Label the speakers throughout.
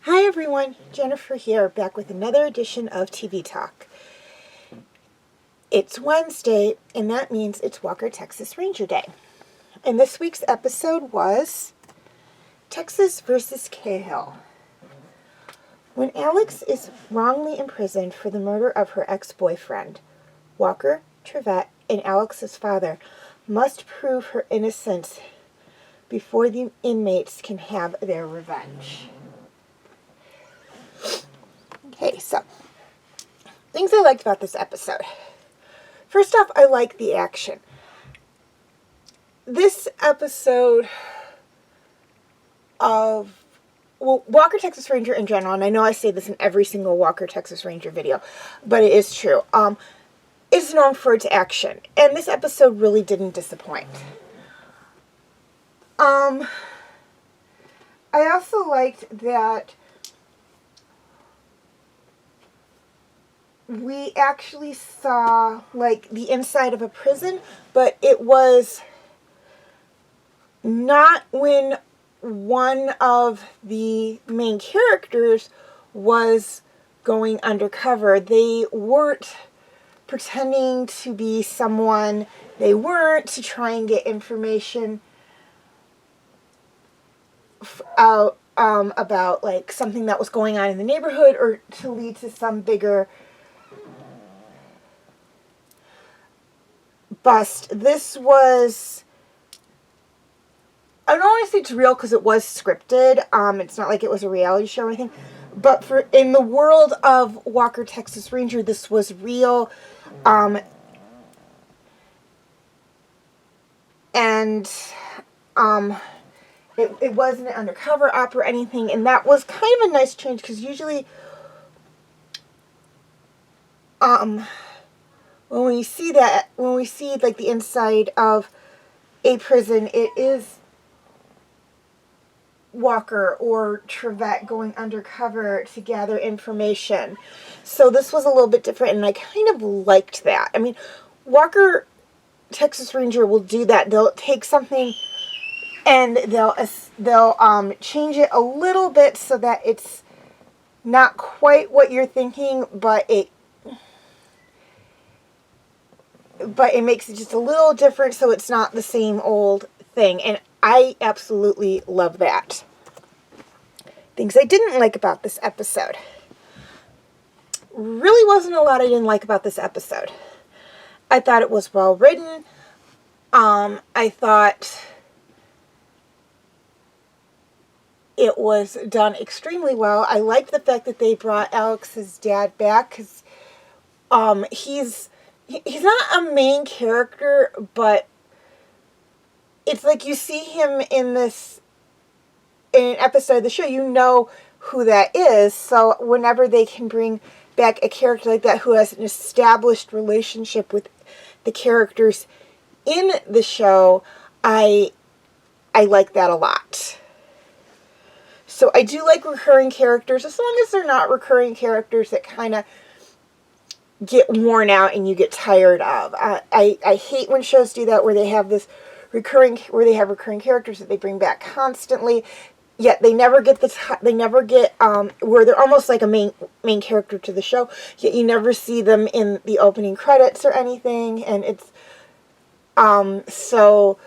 Speaker 1: Hi everyone, Jennifer here, back with another edition of TV Talk. It's Wednesday, and that means it's Walker Texas Ranger Day. And this week's episode was Texas versus Cahill. When Alex is wrongly imprisoned for the murder of her ex-boyfriend, Walker, Trivette, and Alex's father must prove her innocence before the inmates can have their revenge. Okay, so, things I liked about this episode. First off, I like the action. This episode of, well, Walker Texas Ranger in general, and I know I say this in every single Walker Texas Ranger video, but it is true, is known for its action. And this episode really didn't disappoint. I also liked that we actually saw, like, the inside of a prison, but it was not when one of the main characters was going undercover. They weren't pretending to be someone they weren't to try and get information out about, like, something that was going on in the neighborhood or to lead to some bigger bust. This was, I don't want to say it's real because it was scripted. It's not like it was a reality show or anything. But in the world of Walker Texas Ranger, this was real. It wasn't an undercover op or anything. And that was kind of a nice change because usually when we see like the inside of a prison, it is Walker or Trivette going undercover to gather information. So this was a little bit different, and I kind of liked that. I mean, Walker Texas Ranger will do that. They'll take something and they'll change it a little bit so that it's not quite what you're thinking, but it makes it just a little different so it's not the same old thing. And I absolutely love that. Things I didn't like about this episode. Really wasn't a lot I didn't like about this episode. I thought it was well written. I thought it was done extremely well. I liked the fact that they brought Alex's dad back because he's not a main character, but it's like you see him in an episode of the show, you know who that is. So whenever they can bring back a character like that who has an established relationship with the characters in the show, I like that a lot. So I do like recurring characters, as long as they're not recurring characters that kind of get worn out and you get tired of. I hate when shows do that, where they have recurring characters that they bring back constantly, yet they never get where they're almost like a main character to the show, yet you never see them in the opening credits or anything. And it's so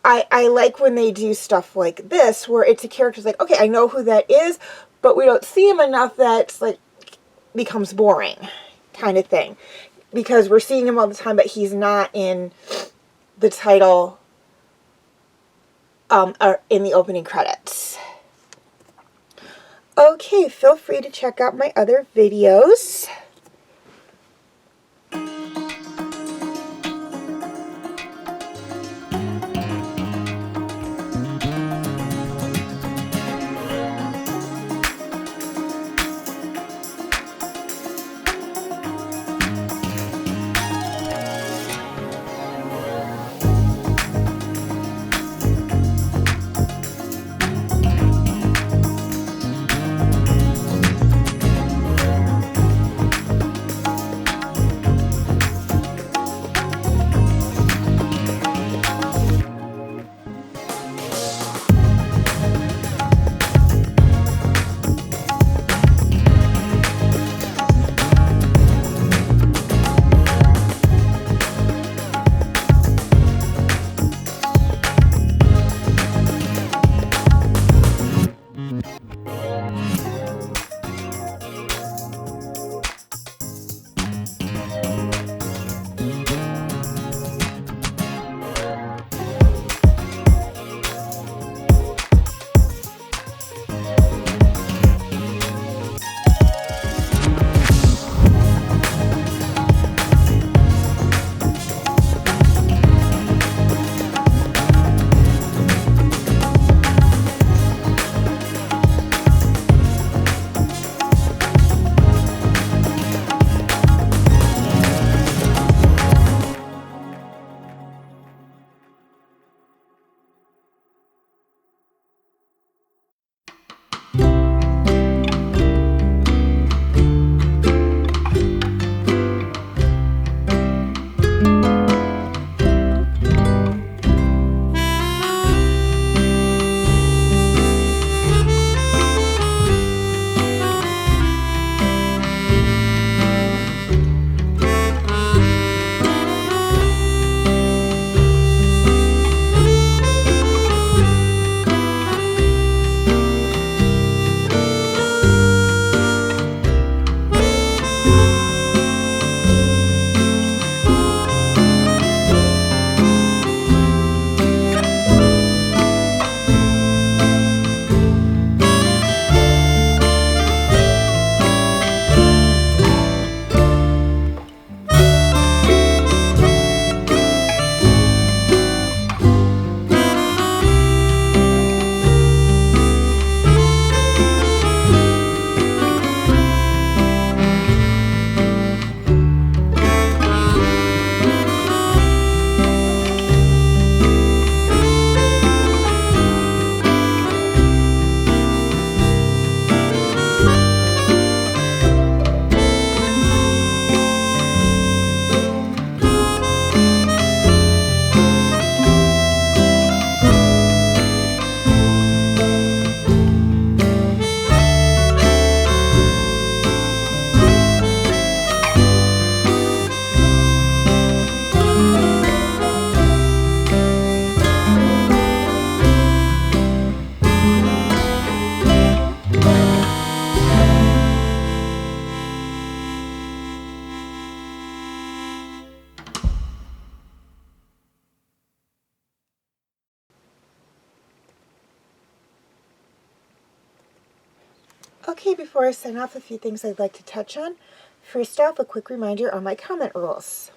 Speaker 1: I like when they do stuff like this, where it's a character's like, okay, I know who that is, but we don't see him enough that it's like becomes boring kind of thing, because we're seeing him all the time, but he's not in the title or in the opening credits. Okay, feel free to check out my other videos. Okay, before I sign off, a few things I'd like to touch on. First off, a quick reminder on my comment rules.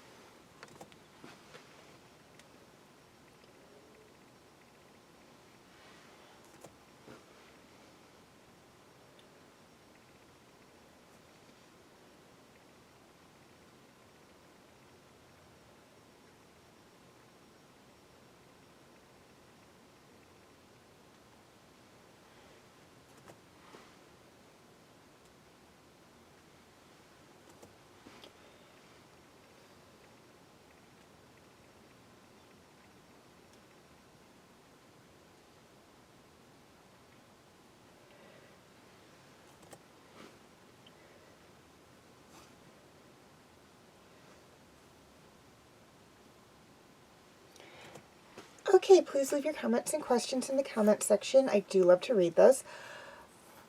Speaker 1: Okay, please leave your comments and questions in the comment section. I do love to read those.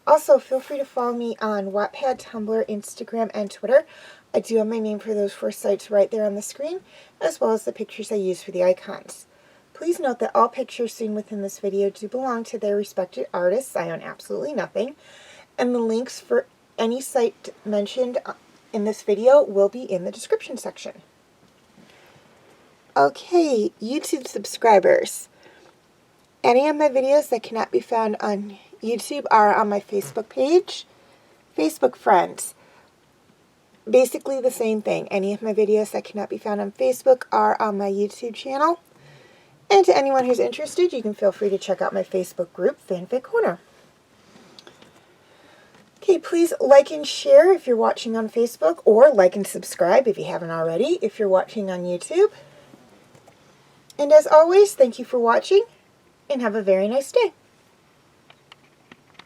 Speaker 1: Also, feel free to follow me on Wattpad, Tumblr, Instagram, and Twitter. I do have my name for those 4 sites right there on the screen, as well as the pictures I use for the icons. Please note that all pictures seen within this video do belong to their respective artists. I own absolutely nothing. And the links for any site mentioned in this video will be in the description section. Okay, YouTube subscribers. Any of my videos that cannot be found on YouTube are on my Facebook page. Facebook friends. Basically the same thing. Any of my videos that cannot be found on Facebook are on my YouTube channel. And to anyone who's interested, you can feel free to check out my Facebook group, Fanfic Corner. Okay, please like and share if you're watching on Facebook, or like and subscribe if you haven't already if you're watching on YouTube. And as always, thank you for watching, and have a very nice day.